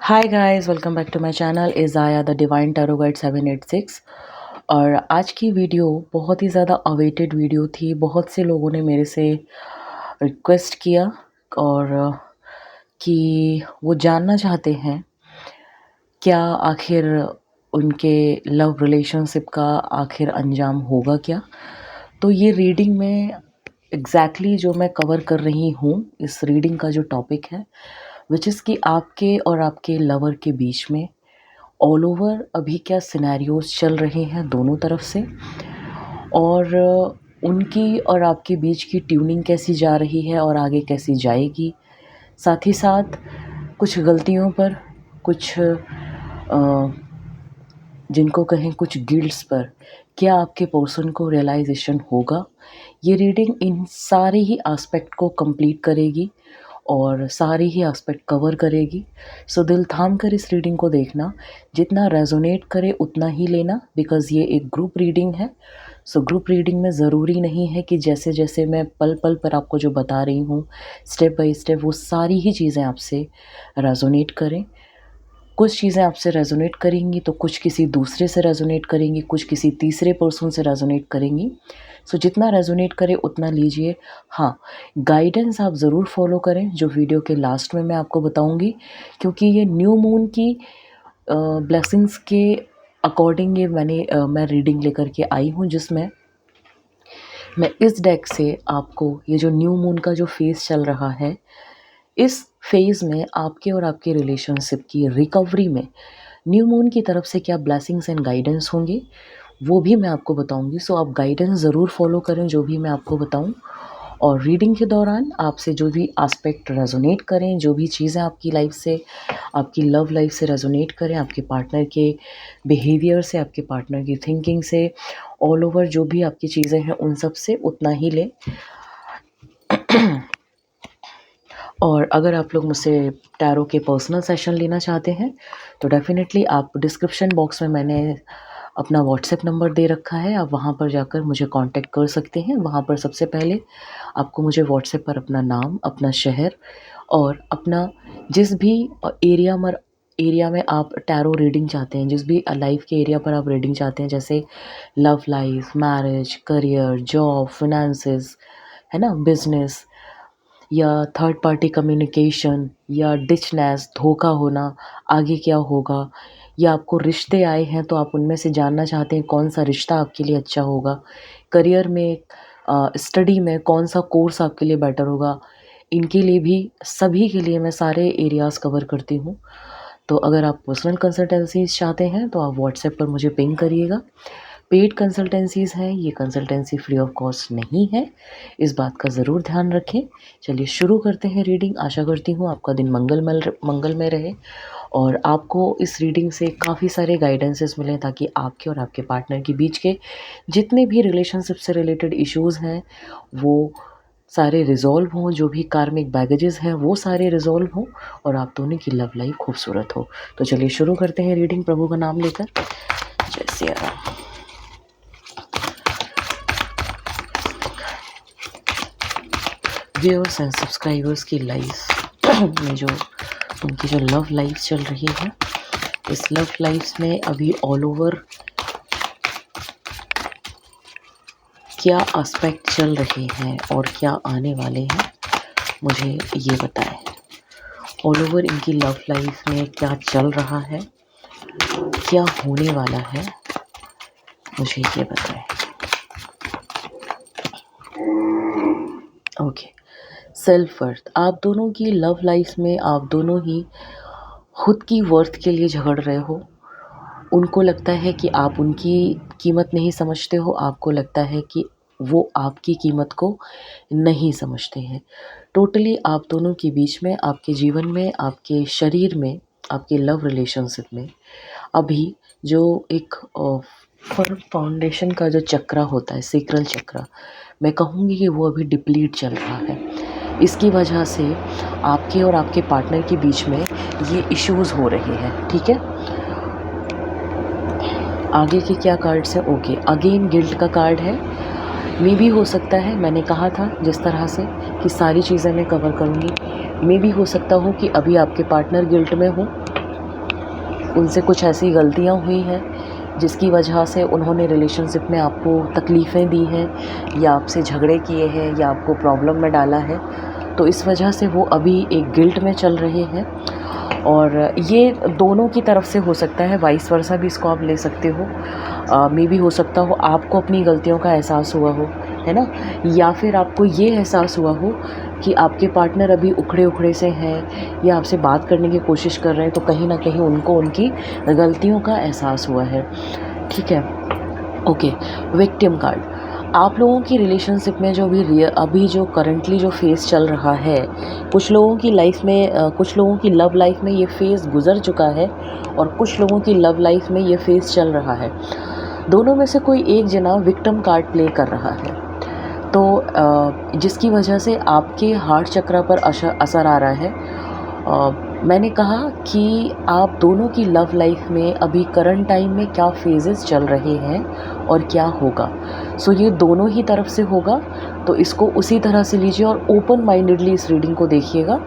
Hi guys, welcome back to my channel is आया the divine tarot guide 786। और आज की वीडियो बहुत ही ज़्यादा अवेटेड वीडियो थी। बहुत से लोगों ने मेरे से रिक्वेस्ट किया और कि वो जानना चाहते हैं क्या आखिर उनके लव रिलेशनशिप का आखिर अंजाम होगा क्या। तो ये रीडिंग में एग्जैक्टली जो मैं कवर कर रही हूँ, इस रीडिंग का जो टॉपिक है विच इज़ कि आपके और आपके लवर के बीच में ऑल ओवर अभी क्या सिनेरियोज चल रहे हैं दोनों तरफ से, और उनकी और आपके बीच की ट्यूनिंग कैसी जा रही है और आगे कैसी जाएगी। साथ ही साथ कुछ गलतियों पर, कुछ जिनको कहें कुछ गिल्ट्स पर क्या आपके पर्सन को रियलाइजेशन होगा। ये रीडिंग इन सारे ही एस्पेक्ट को कंप्लीट करेगी और सारी ही एस्पेक्ट कवर करेगी। सो दिल थाम कर इस रीडिंग को देखना, जितना रेजोनेट करे उतना ही लेना, बिकॉज़ ये एक ग्रुप रीडिंग है। सो ग्रुप रीडिंग में ज़रूरी नहीं है कि जैसे जैसे मैं पल पल पर आपको जो बता रही हूँ स्टेप बाय स्टेप वो सारी ही चीज़ें आपसे रेजोनेट करें। कुछ चीज़ें आपसे रेजोनेट करेंगी तो कुछ किसी दूसरे से रेजोनेट करेंगी, कुछ किसी तीसरे पर्सन से रेजोनेट करेंगी। सो जितना रेजोनेट करे उतना लीजिए। हाँ, गाइडेंस आप ज़रूर फॉलो करें जो वीडियो के लास्ट में मैं आपको बताऊंगी, क्योंकि ये न्यू मून की ब्लेसिंग्स के अकॉर्डिंग ये मैं रीडिंग लेकर के आई हूँ, जिसमें मैं इस डेक से आपको ये जो न्यू मून का जो फेज़ चल रहा है, इस फेज़ में आपके और आपके रिलेशनशिप की रिकवरी में न्यू मून की तरफ से क्या ब्लेसिंग्स एंड गाइडेंस होंगे वो भी मैं आपको बताऊंगी। सो आप गाइडेंस ज़रूर फॉलो करें जो भी मैं आपको बताऊं, और रीडिंग के दौरान आपसे जो भी एस्पेक्ट रेजोनेट करें, जो भी चीज़ें आपकी लाइफ से, आपकी लव लाइफ से रेजोनेट करें, आपके पार्टनर के बिहेवियर से, आपके पार्टनर की थिंकिंग से, ऑल ओवर जो भी आपकी चीज़ें हैं उन सब से उतना ही लें। और अगर आप लोग मुझसे टैरो के पर्सनल सेशन लेना चाहते हैं तो डेफ़िनेटली आप डिस्क्रिप्शन बॉक्स में मैंने अपना व्हाट्सएप नंबर दे रखा है, आप वहाँ पर जाकर मुझे कांटेक्ट कर सकते हैं। वहाँ पर सबसे पहले आपको मुझे व्हाट्सएप पर अपना नाम, अपना शहर और अपना जिस भी एरिया में आप टैरो रीडिंग चाहते हैं, जिस भी लाइफ के एरिया पर आप रीडिंग चाहते हैं, जैसे love life, marriage, career, job, finances, है ना, बिजनेस, या थर्ड पार्टी कम्युनिकेशन, या डिचनेस, धोखा होना, आगे क्या होगा, या आपको रिश्ते आए हैं तो आप उनमें से जानना चाहते हैं कौन सा रिश्ता आपके लिए अच्छा होगा, करियर में, स्टडी में कौन सा कोर्स आपके लिए बेटर होगा, इनके लिए भी, सभी के लिए मैं सारे एरियाज़ कवर करती हूँ। तो अगर आप पर्सनल कंसल्टेंसीज चाहते हैं तो आप व्हाट्सएप पर मुझे पिंग करिएगा। पेड कंसल्टेंसीज़ हैं, ये कंसल्टेंसी फ्री ऑफ कॉस्ट नहीं है, इस बात का ज़रूर ध्यान रखें। चलिए शुरू करते हैं रीडिंग। आशा करती हूँ आपका दिन मंगलमय रहे और आपको इस रीडिंग से काफ़ी सारे गाइडेंसेस मिलें, ताकि आपके और आपके पार्टनर के बीच के जितने भी रिलेशनशिप से रिलेटेड इश्यूज़ हैं वो सारे रिज़ॉल्व हों, जो भी कार्मिक बैगेजेस हैं वो सारे रिज़ॉल्व हों और आप दोनों की लव लाइफ खूबसूरत हो। तो चलिए शुरू करते हैं रीडिंग प्रभु का नाम लेकर। जय Siya Ram. Viewers and subscribers की लाइफ में जो उनकी जो लव लाइफ चल रही है, इस लव लाइफ में अभी ऑल ओवर क्या एस्पेक्ट चल रहे हैं और क्या आने वाले हैं, मुझे ये बताएं। ऑल ओवर इनकी लव लाइफ में क्या चल रहा है, क्या होने वाला है, मुझे ये बताएं। Okay, self worth. आप दोनों की लव लाइफ में आप दोनों ही खुद की वर्थ के लिए झगड़ रहे हो। उनको लगता है कि आप उनकी कीमत नहीं समझते हो, आपको लगता है कि वो आपकी कीमत को नहीं समझते हैं। टोटली आप दोनों के बीच में, आपके जीवन में, आपके शरीर में, आपके लव रिलेशनशिप में अभी जो एक फर्म फाउंडेशन का जो चक्र होता है, सेक्रल चक्र, मैं कहूँगी कि वो अभी डिप्लीट चल रहा है। इसकी वजह से आपके और आपके पार्टनर के बीच में ये इश्यूज़ हो रहे हैं। ठीक है, आगे के क्या कार्ड्स हैं? ओके, अगेन गिल्ट का कार्ड है। मे भी हो सकता है, मैंने कहा था जिस तरह से कि सारी चीज़ें मैं कवर करूँगी, मे भी हो सकता हो कि अभी आपके पार्टनर गिल्ट में हो उनसे कुछ ऐसी गलतियाँ हुई हैं जिसकी वजह से उन्होंने रिलेशनशिप में आपको तकलीफ़ें दी हैं, या आपसे झगड़े किए हैं, या आपको प्रॉब्लम में डाला है। तो इस वजह से वो अभी एक गिल्ट में चल रहे हैं, और ये दोनों की तरफ से हो सकता है, वाइस वर्सा भी इसको आप ले सकते हो। मे बी हो सकता हो आपको अपनी गलतियों का एहसास हुआ हो, है ना, या फिर आपको ये एहसास हुआ हो कि आपके पार्टनर अभी उखड़े से हैं या आपसे बात करने की कोशिश कर रहे हैं, तो कहीं ना कहीं उनको उनकी गलतियों का एहसास हुआ है। ठीक है, ओके। विक्टिम कार्ड, आप लोगों की रिलेशनशिप में जो भी अभी जो करंटली जो फेज़ चल रहा है, कुछ लोगों की लाइफ में कुछ लोगों की लव लाइफ में ये फेज़ गुज़र चुका है, और कुछ लोगों की लव लाइफ में ये फेज़ चल रहा है। दोनों में से कोई एक जना विक्टिम कार्ड प्ले कर रहा है, तो जिसकी वजह से आपके हार्ट चक्र पर असर आ रहा है। मैंने कहा कि आप दोनों की लव लाइफ में अभी करंट टाइम में क्या फेजेस चल रहे हैं और क्या होगा। सो ये दोनों ही तरफ से होगा, तो इसको उसी तरह से लीजिए और ओपन माइंडेडली इस रीडिंग को देखिएगा।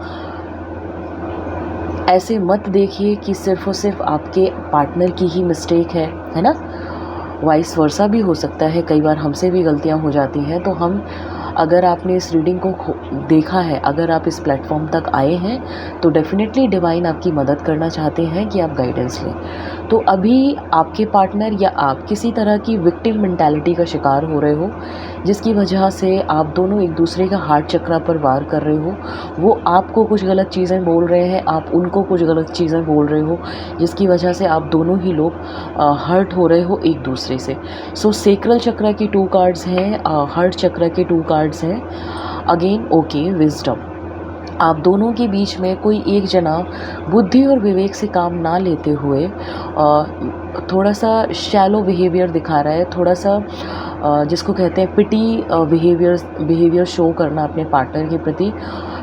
ऐसे मत देखिए कि सिर्फ और सिर्फ आपके पार्टनर की ही मिस्टेक है ना। वाइस वर्सा भी हो सकता है, कई बार हमसे भी गलतियां हो जाती हैं। तो हम, अगर आपने इस रीडिंग को देखा है, अगर आप इस प्लेटफॉर्म तक आए हैं, तो डेफिनेटली डिवाइन आपकी मदद करना चाहते हैं कि आप गाइडेंस लें। तो अभी आपके पार्टनर या आप किसी तरह की विक्टिम मेंटालिटी का शिकार हो रहे हो, जिसकी वजह से आप दोनों एक दूसरे का हार्ट चक्र पर वार कर रहे हो। वो आपको कुछ गलत चीज़ें बोल रहे हैं, आप उनको कुछ गलत चीज़ें बोल रहे हो, जिसकी वजह से आप दोनों ही लोग हर्ट हो रहे हो एक दूसरे से। सो सेक्रल चक्र की 2 कार्ड्स हैं, हार्ट चक्र के 2 कार्ड्स हैं। अगेन ओके, विजडम, आप दोनों के बीच में कोई एक जना बुद्धि और विवेक से काम ना लेते हुए थोड़ा सा शैलो बिहेवियर दिखा रहा है, थोड़ा सा जिसको कहते हैं पिटी बिहेवियर शो करना अपने पार्टनर के प्रति।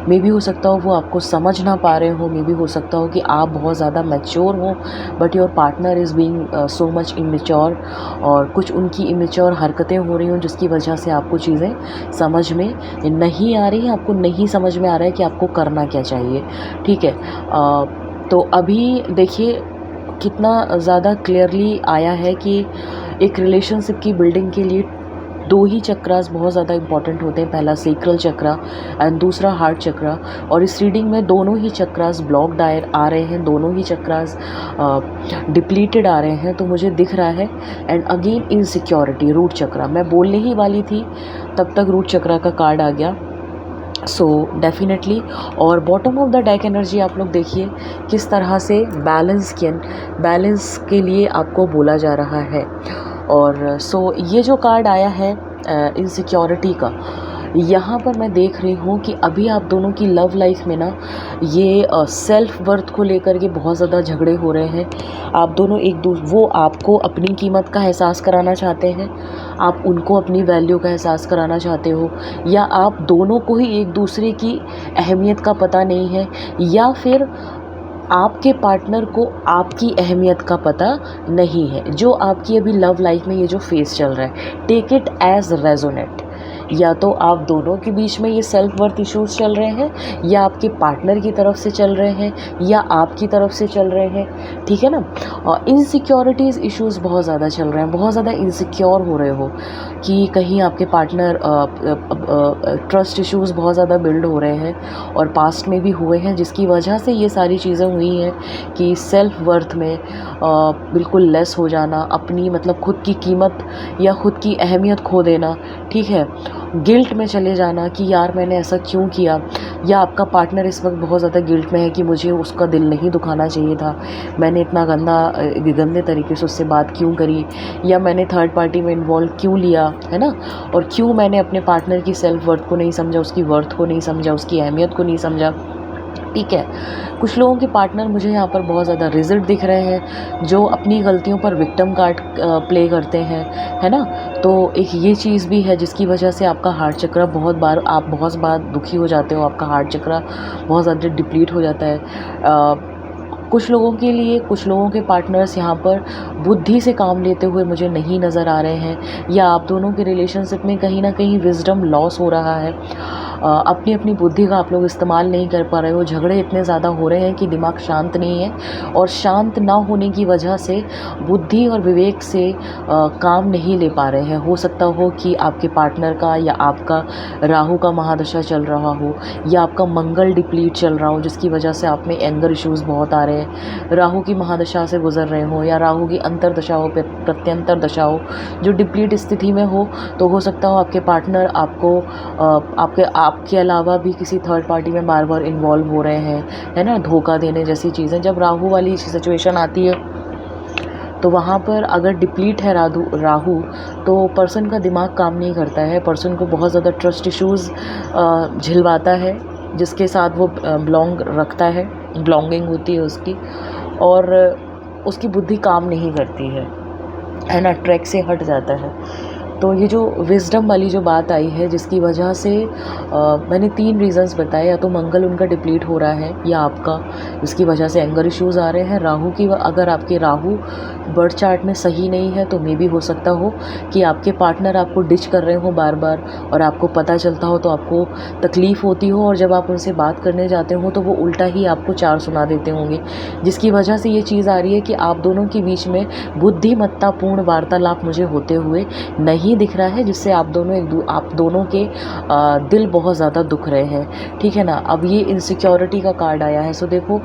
मे भी हो सकता हो वो आपको समझ ना पा रहे हो, मे भी हो सकता हो कि आप बहुत ज़्यादा मैच्योर हो, but your partner is being so much immature, और कुछ उनकी इमेच्योर हरकतें हो रही हों जिसकी वजह से आपको चीज़ें समझ में नहीं आ रही, आपको नहीं समझ में आ रहा है कि आपको करना क्या चाहिए। ठीक है, तो अभी देखिए कितना ज़्यादा क्लियरली आया है कि एक रिलेशनशिप की बिल्डिंग के लिए 2 ही चक्रास बहुत ज़्यादा इंपॉर्टेंट होते हैं। पहला सेक्रल चक्रा एंड दूसरा हार्ट चक्रा, और इस रीडिंग में दोनों ही चक्रास ब्लॉक्ड आ रहे हैं, दोनों ही चक्रास डिप्लीटेड आ रहे हैं, तो मुझे दिख रहा है। एंड अगेन इनसिक्योरिटी, रूट चक्रा, मैं बोलने ही वाली थी तब तक रूट चक्रा का कार्ड आ गया। सो डेफिनेटली, और bottom of the deck energy आप लोग देखिए किस तरह से बैलेंस के लिए आपको बोला जा रहा है। और सो ये जो कार्ड आया है इनसिक्योरिटी का, यहाँ पर मैं देख रही हूँ कि अभी आप दोनों की लव लाइफ में ना ये सेल्फ वर्थ को लेकर के बहुत ज़्यादा झगड़े हो रहे हैं। आप दोनों वो आपको अपनी कीमत का एहसास कराना चाहते हैं, आप उनको अपनी वैल्यू का एहसास कराना चाहते हो, या आप दोनों को ही एक दूसरे की अहमियत का पता नहीं है, या फिर आपके पार्टनर को आपकी अहमियत का पता नहीं है। जो आपकी अभी लव लाइफ में ये जो फेज़ चल रहा है, टेक इट एज रेजोनेट। या तो आप दोनों के बीच में ये सेल्फ वर्थ इश्यूज़ चल रहे हैं, या आपके पार्टनर की तरफ से चल रहे हैं, या आपकी तरफ से चल रहे हैं। ठीक है ना। और इनसिक्योरिटीज़ इश्यूज़ बहुत ज़्यादा चल रहे हैं, बहुत ज़्यादा इनसिक्योर हो रहे हो कि कहीं आपके पार्टनर ट्रस्ट इश्यूज़ बहुत ज़्यादा बिल्ड हो रहे हैं, और पास्ट में भी हुए हैं, जिसकी वजह से ये सारी चीज़ें हुई हैं कि सेल्फ वर्थ में बिल्कुल लेस हो जाना, अपनी मतलब खुद की कीमत या खुद की अहमियत खो देना। ठीक है, गिल्ट में चले जाना कि यार मैंने ऐसा क्यों किया, या आपका पार्टनर इस वक्त बहुत ज़्यादा गिल्ट में है कि मुझे उसका दिल नहीं दुखाना चाहिए था, मैंने इतना गंदे तरीके से उससे बात क्यों करी, या मैंने थर्ड पार्टी में इन्वॉल्व क्यों लिया, है ना, और क्यों मैंने अपने पार्टनर की सेल्फ वर्थ को नहीं समझा, उसकी वर्थ को नहीं समझा, उसकी अहमियत को नहीं समझा। ठीक है, कुछ लोगों के पार्टनर मुझे यहाँ पर बहुत ज़्यादा रिजल्ट दिख रहे हैं, जो अपनी गलतियों पर विक्टिम कार्ड प्ले करते हैं, है ना। तो एक ये चीज़ भी है जिसकी वजह से आपका हार्ट चक्र बहुत बार दुखी हो जाते हो, आपका हार्ट चक्र बहुत ज़्यादा डिप्लीट हो जाता है। कुछ लोगों के लिए, कुछ लोगों के पार्टनर्स यहाँ पर बुद्धि से काम लेते हुए मुझे नहीं नज़र आ रहे हैं, या आप दोनों के रिलेशनशिप में कहीं ना कहीं विजडम लॉस हो रहा है। अपनी अपनी बुद्धि का आप लोग इस्तेमाल नहीं कर पा रहे हो, झगड़े इतने ज़्यादा हो रहे हैं कि दिमाग शांत नहीं है, और शांत ना होने की वजह से बुद्धि और विवेक से काम नहीं ले पा रहे हैं। हो सकता हो कि आपके पार्टनर का या आपका राहु का महादशा चल रहा हो, या आपका मंगल डिप्लीट चल रहा हो, जिसकी वजह से आप में एंगर इश्यूज़ बहुत आ रहे हैं। राहु की महादशा से गुजर रहे हो, या राहु की अंतर दशा हो, प्रत्यंतर दशा हो, जो डिप्लीट स्थिति में हो, तो हो सकता हो आपके पार्टनर आपको आपके अलावा भी किसी थर्ड पार्टी में बार बार इन्वॉल्व हो रहे हैं, है ना, धोखा देने जैसी चीज़ें। जब राहु वाली सिचुएशन आती है तो वहाँ पर अगर डिप्लीट है राहु, तो पर्सन का दिमाग काम नहीं करता है, पर्सन को बहुत ज़्यादा ट्रस्ट इश्यूज़ झिलवाता है, जिसके साथ वो बिलोंग रखता है, बिलोंगिंग होती है उसकी, और उसकी बुद्धि काम नहीं करती है ना, ट्रैक से हट जाता है। तो ये जो विजडम वाली जो बात आई है, जिसकी वजह से मैंने 3 रीज़न्स बताए, या तो मंगल उनका डिप्लीट हो रहा है, या आपका इसकी वजह से एंगर इश्यूज़ आ रहे हैं। राहु की, अगर आपके राहु बर्थ चार्ट में सही नहीं है तो मे भी हो सकता हो कि आपके पार्टनर आपको डिच कर रहे हो बार बार, और आपको पता चलता हो तो आपको तकलीफ़ होती हो, और जब आप उनसे बात करने जाते हो तो वो उल्टा ही आपको 4 सुना देते होंगे, जिसकी वजह से ये चीज़ आ रही है कि आप दोनों के बीच में बुद्धिमत्तापूर्ण वार्तालाप मुझे होते हुए नहीं दिख रहा है, जिससे आप दोनों के दिल बहुत ज़्यादा दुख रहे हैं, ठीक है ना। अब ये इनसिक्योरिटी का कार्ड आया है, सो देखो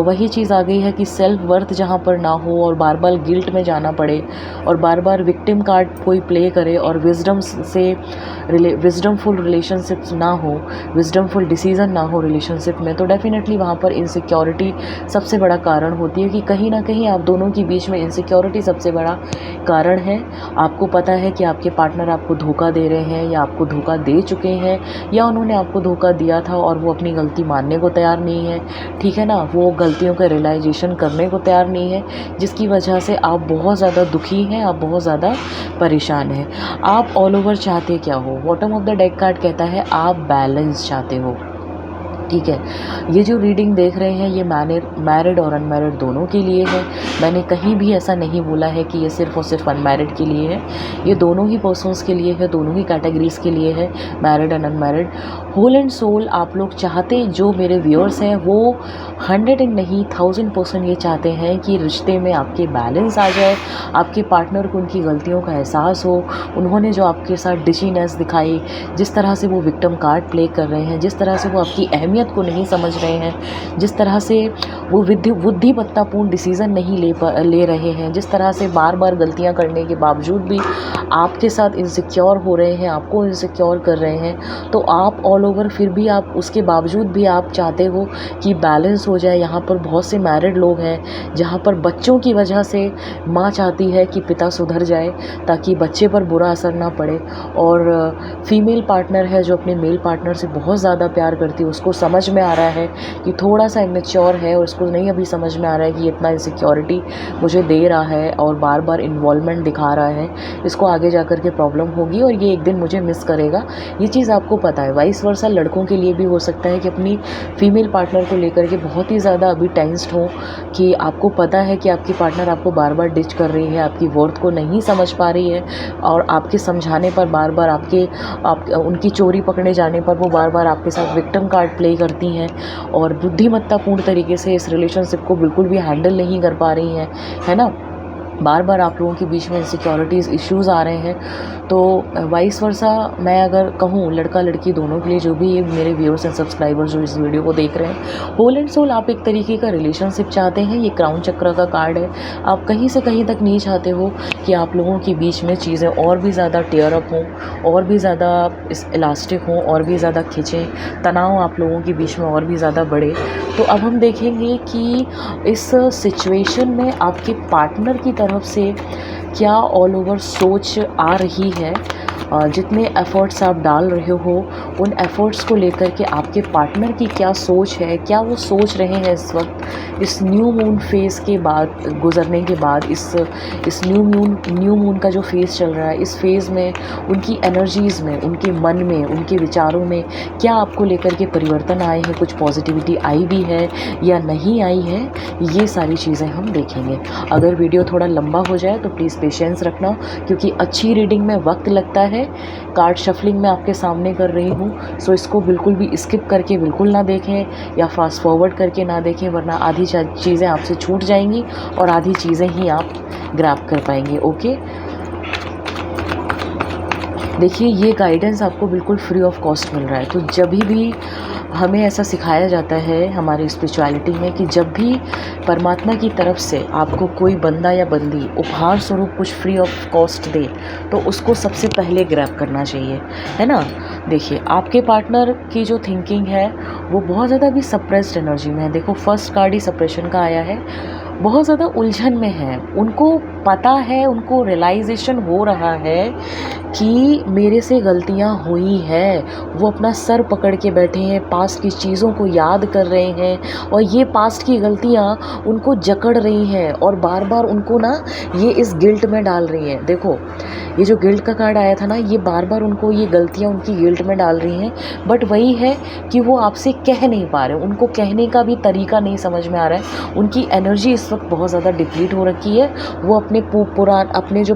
वही चीज़ आ गई है कि सेल्फ वर्थ जहाँ पर ना हो, और बार बार गिल्ट में जाना पड़े, और बार बार विक्टिम कार्ड कोई प्ले करे, और विजडमफुल रिलेशनशिप्स ना हो, विजडमफुल डिसीज़न ना हो रिलेशनशिप में, तो डेफिनेटली वहाँ पर इनसिक्योरिटी सबसे बड़ा कारण होती है, कि कहीं ना कहीं आप दोनों के बीच में इनसिक्योरिटी सबसे बड़ा कारण है। आपको पता है कि आपके पार्टनर आपको धोखा दे रहे हैं, या आपको धोखा दे चुके हैं, या उन्होंने आपको धोखा दिया था और वो अपनी गलती मानने को तैयार नहीं है, ठीक है ना, वो गलतियों का रियलाइजेशन करने को तैयार नहीं है, जिसकी वजह से आप बहुत ज़्यादा दुखी हैं, आप बहुत ज़्यादा परेशान हैं। आप ऑल ओवर चाहते क्या हो? Bottom of the deck card कहता है आप बैलेंस चाहते हो, ठीक है। ये जो रीडिंग देख रहे हैं ये मैरिड और अनमैरिड दोनों के लिए है। मैंने कहीं भी ऐसा नहीं बोला है कि ये सिर्फ और सिर्फ अनमैरिड के लिए है, ये दोनों ही पर्सन्स के लिए है, दोनों ही कैटेगरीज के लिए है, married and unmarried. Whole and soul आप लोग चाहते, जो मेरे व्यूअर्स हैं वो 100 नहीं 1000% ये चाहते हैं कि रिश्ते में आपके बैलेंस आ जाए, आपके पार्टनर को उनकी गलतियों का एहसास हो, उन्होंने जो आपके साथ डिशीनेस दिखाई, जिस तरह से वो विक्टिम कार्ड प्ले कर रहे हैं, जिस तरह से वो आपकी अहमियत को नहीं समझ रहे हैं, जिस तरह से वो बुद्धिमत्तापूर्ण डिसीज़न नहीं ले रहे हैं, जिस तरह से बार बार गलतियां करने के बावजूद भी आपके साथ इनसिक्योर हो रहे हैं, आपको इनसिक्योर कर रहे हैं, तो आप ऑल ओवर फिर भी आप उसके बावजूद भी आप चाहते हो कि बैलेंस हो जाए। यहाँ पर बहुत से मैरिड लोग हैं जहाँ पर बच्चों की वजह से माँ चाहती है कि पिता सुधर जाए ताकि बच्चे पर बुरा असर ना पड़े, और फीमेल पार्टनर है जो अपने मेल पार्टनर से बहुत ज़्यादा प्यार करती है, उसको समझ में आ रहा है कि थोड़ा सा इमेच्योर है, और उसको नहीं अभी समझ में आ रहा है कि इतना इनसिक्योरिटी मुझे दे रहा है और बार बार इन्वॉल्वमेंट दिखा रहा है, इसको आगे जा कर के प्रॉब्लम होगी और ये एक दिन मुझे मिस करेगा। ये चीज़ आपको पता है। वाइस वर्सा लड़कों के लिए भी हो सकता है कि अपनी फीमेल पार्टनर को लेकर के बहुत ही ज़्यादा अभी टेंस्ड हो, कि आपको पता है कि आपकी पार्टनर आपको बार बार डिच कर रही है, आपकी वर्थ को नहीं समझ पा रही है, और आपके समझाने पर बार बार उनकी चोरी पकड़े जाने पर वो बार बार आपके साथ विक्टिम कार्ड प्ले करती हैं, और बुद्धिमत्तापूर्ण तरीके से इस रिलेशनशिप को बिल्कुल भी हैंडल नहीं कर पा रही हैं, है ना। बार बार आप लोगों के बीच में इनसिक्योरिटीज़ इश्यूज़ आ रहे हैं। तो वाइस वर्सा मैं अगर कहूँ लड़का लड़की दोनों के लिए, जो भी ये मेरे व्यूअर्स एंड सब्सक्राइबर्स जो इस वीडियो को देख रहे हैं, होल एंड सोल आप एक तरीके का रिलेशनशिप चाहते हैं। ये क्राउन चक्र का कार्ड है। आप कहीं से कहीं तक नहीं चाहते हो कि आप लोगों के बीच में चीज़ें और भी ज़्यादा टेयर अप हों, और भी ज़्यादा इलास्टिक हों, और भी ज़्यादा खिंचें, तनाव आप लोगों के बीच में और भी ज़्यादा बढ़े। तो अब हम देखेंगे कि इस सिचुएशन में आपके पार्टनर की तरफ से क्या ऑल ओवर सोच आ रही है। जितने एफ़र्ट्स आप डाल रहे हो उन एफ़र्ट्स को लेकर के आपके पार्टनर की क्या सोच है, क्या वो सोच रहे हैं इस वक्त, इस न्यू मून फेज़ के बाद गुज़रने के बाद, इस न्यू मून का जो फेज़ चल रहा है, इस फेज़ में उनकी एनर्जीज़ में, उनके मन में, उनके विचारों में क्या आपको लेकर के परिवर्तन आए हैं, कुछ पॉजिटिविटी आई भी है या नहीं आई है, ये सारी चीज़ें हम देखेंगे। अगर वीडियो थोड़ा लंबा हो जाए तो प्लीज़ पेशेंस रखना, क्योंकि अच्छी रीडिंग में वक्त लगता है। कार्ड शफलिंग मैं आपके सामने कर रही हूँ, सो इसको बिल्कुल भी स्किप करके बिल्कुल ना देखें या फास्ट फॉरवर्ड करके ना देखें, वरना आधी चीज़ें आपसे छूट जाएंगी और आधी चीज़ें ही आप ग्रैब कर पाएंगे। ओके, देखिए ये गाइडेंस आपको बिल्कुल फ्री ऑफ कॉस्ट मिल रहा है। तो जब भी हमें ऐसा सिखाया जाता है हमारी स्पिरिचुअलिटी में कि जब भी परमात्मा की तरफ से आपको कोई बंदा या बंदी उपहार स्वरूप कुछ फ्री ऑफ कॉस्ट दे, तो उसको सबसे पहले ग्रैब करना चाहिए, है ना। देखिए आपके पार्टनर की जो थिंकिंग है वो बहुत ज़्यादा भी सप्रेस्ड एनर्जी में है। देखो फर्स्ट कार्ड ही सप्रेशन का आया है, बहुत ज़्यादा उलझन में है। उनको पता है, उनको रियलाइजेशन हो रहा है कि मेरे से गलतियां हुई हैं। वो अपना सर पकड़ के बैठे हैं, पास्ट की चीज़ों को याद कर रहे हैं और ये पास्ट की गलतियां उनको जकड़ रही हैं और बार बार उनको ना ये इस गिल्ट में डाल रही हैं। देखो ये जो गिल्ट का कार्ड आया था ना, ये बार बार उनको ये गलतियां उनकी गिल्ट में डाल रही हैं। बट वही है कि वो आपसे कह नहीं पा रहे, उनको कहने का भी तरीका नहीं समझ में आ रहा है। उनकी एनर्जी इस वक्त बहुत ज़्यादा डिप्लीट हो रखी है। वो अपने जो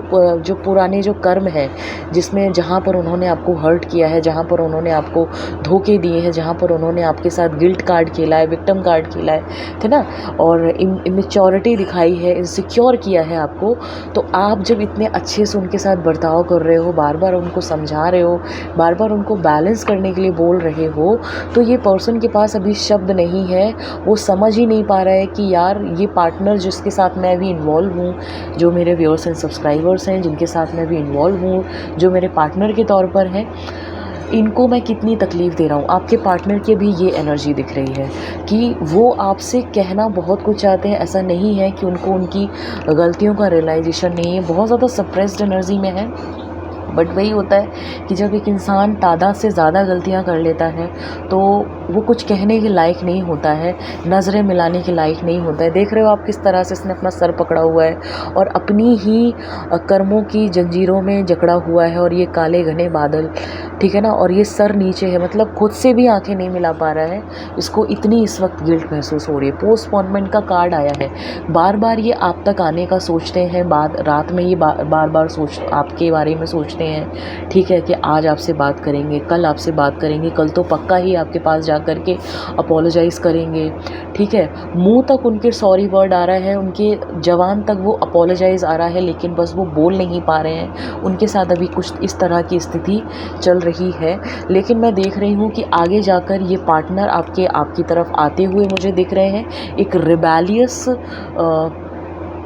पुराने जो कर्म है, जिसमें जहाँ पर उन्होंने आपको हर्ट किया है, जहाँ पर उन्होंने आपको धोखे दिए हैं, जहाँ पर उन्होंने आपके साथ गिल्ट कार्ड खेला है, विक्टिम कार्ड खेला है ना, और इमेच्योरिटी दिखाई है, इनसिक्योर किया है आपको, तो आप जब इतने अच्छे से उनके साथ बर्ताव कर रहे हो, बार बार उनको समझा रहे हो, बार बार उनको बैलेंस करने के लिए बोल रहे हो, तो ये पर्सन के पास अभी शब्द नहीं है। वो समझ ही नहीं पा रहा है कि यार ये पार्टनर जिसके साथ मैं अभी इन्वॉल्व हूँ, जो मेरे व्यूअर्स एंड सब्सक्राइबर्स हैं जिनके साथ मैं भी इन्वॉल्व हूँ, जो मेरे पार्टनर के तौर पर हैं, इनको मैं कितनी तकलीफ़ दे रहा हूँ। आपके पार्टनर की भी ये एनर्जी दिख रही है कि वो आपसे कहना बहुत कुछ चाहते हैं। ऐसा नहीं है कि उनको उनकी गलतियों का रियलाइजेशन नहीं है, बहुत ज़्यादा सप्रेस्ड एनर्जी में है। बट वही होता है कि जब एक इंसान तादाद से ज़्यादा गलतियां कर लेता है तो वो कुछ कहने के लायक नहीं होता है, नज़रें मिलाने के लायक नहीं होता है। देख रहे हो आप किस तरह से इसने अपना सर पकड़ा हुआ है और अपनी ही कर्मों की जंजीरों में जकड़ा हुआ है, और ये काले घने बादल, ठीक है ना, और ये सर नीचे है, मतलब खुद से भी आंखें नहीं मिला पा रहा है। इसको इतनी इस वक्त गिल्ट महसूस हो रही है। पोस्टपोनमेंट का कार्ड आया है, बार बार ये आप तक आने का सोचते हैं, बाद रात में ये बार बार आपके बारे में सोचते हैं, ठीक है, कि आज आपसे बात करेंगे, कल आपसे बात करेंगे, कल तो पक्का ही आपके पास जा कर के अपोलोजाइज़ करेंगे, ठीक है। मुंह तक उनके सॉरी वर्ड आ रहा है, उनके जवान तक वो अपोलोजाइज़ आ रहा है, लेकिन बस वो बोल नहीं पा रहे हैं। उनके साथ अभी कुछ इस तरह की स्थिति चल रही है। लेकिन मैं देख रही हूँ कि आगे जाकर ये पार्टनर आपकी तरफ आते हुए मुझे दिख रहे हैं, एक रिबेलियस